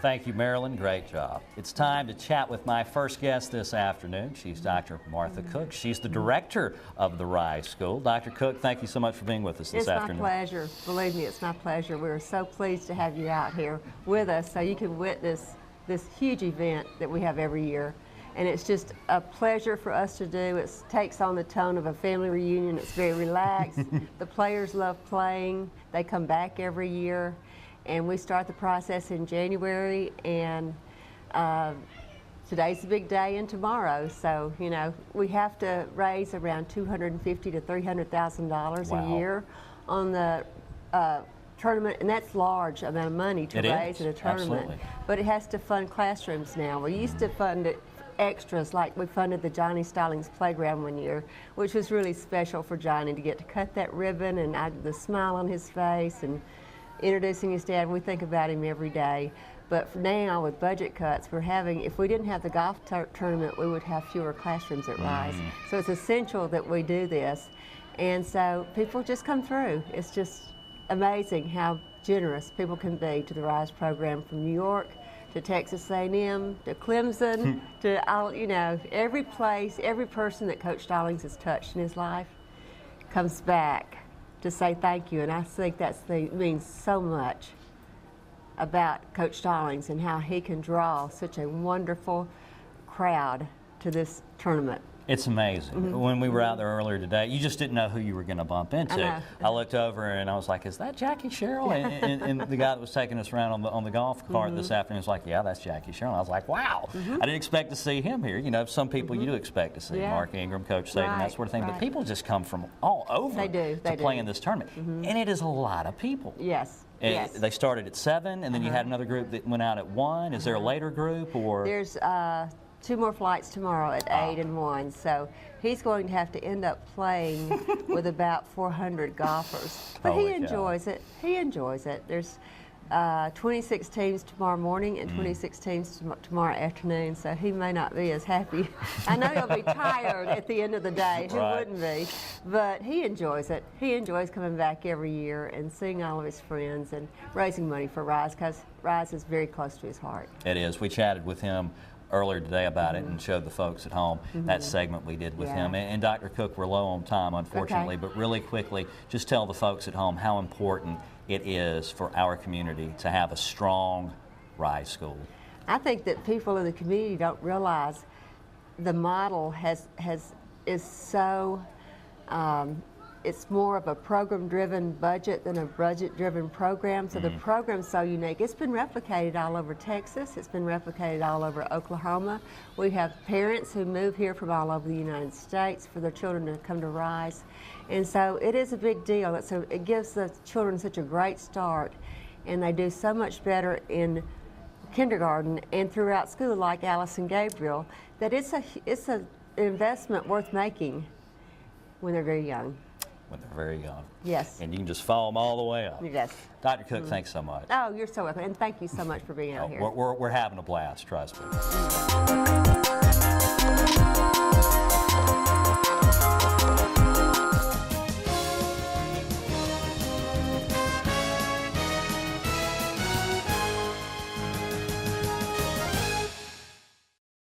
Thank you, Marilyn. Great job. It's time to chat with my first guest this afternoon. She's Dr. Martha Cook. She's the director of the Rise School. Dr. Cook, thank you so much for being with us this afternoon. It's my pleasure. Believe me, it's my pleasure. We're so pleased to have you out here with us so you can witness this huge event that we have every year. And it's just a pleasure for us to do. It takes on the tone of a family reunion. It's very relaxed. The players love playing. They come back every year. And we start the process in January, and today's the big day and tomorrow. So, you know, we have to raise around $250,000 to $300,000 a year on the tournament, and that's large amount of money to raise in a tournament. Absolutely. But it has to fund classrooms now. We used to fund it extras, like we funded the Johnny Stallings playground one year, which was really special for Johnny to get to cut that ribbon and the smile on his face and introducing his dad. We think about him every day. But for now, with budget cuts, we're having, if we didn't have the golf tournament, we would have fewer classrooms at Rise. So it's essential that we do this. And so people just come through. It's just amazing how generous people can be to the Rise program, from New York to Texas A&M to Clemson to all, you know, every place, every person that Coach Stallings has touched in his life comes back to say thank you. And I think that means so much about Coach Stallings and how he can draw such a wonderful crowd to this tournament. It's amazing. When we were out there earlier today, you just didn't know who you were going to bump into. I looked over and I was like, is that Jackie Sherrill? And the guy that was taking us around on the golf cart this afternoon was like, yeah, that's Jackie Sherrill. I was like, wow, I didn't expect to see him here. You know, some people you do expect to see, Mark Ingram, Coach Saban, that sort of thing. But people just come from all over to play in this tournament. And it is a lot of people. Yes. They started at 7, and then you had another group that went out at 1. Is there a later group, or? There's 2 more flights tomorrow at 8 and 1. So he's going to have to end up playing with about 400 golfers. But he enjoys it. He enjoys it. There's 26 teams tomorrow morning and 26 teams tomorrow afternoon, so he may not be as happy. I know he'll be tired at the end of the day. Who wouldn't be? But he enjoys it. He enjoys coming back every year and seeing all of his friends and raising money for Rise, because Rise is very close to his heart. It is. We chatted with him earlier today about it and showed the folks at home that segment we did with him. And Dr. Cook, we're low on time, unfortunately, but really quickly, just tell the folks at home how important it is for our community to have a strong Rise School. I think that people in the community don't realize the model is so, it's more of a program-driven budget than a budget-driven program. So the program's so unique. It's been replicated all over Texas. It's been replicated all over Oklahoma. We have parents who move here from all over the United States for their children to come to Rise. And so it is a big deal. It gives the children such a great start, and they do so much better in kindergarten and throughout school, like Alice and Gabriel, that it's an investment worth making when they're very young. When they're very young. Yes. And you can just follow them all the way up. Yes. Dr. Cook, thanks so much. Oh, you're so welcome, and thank you so much for being out here. We're having a blast, trust me.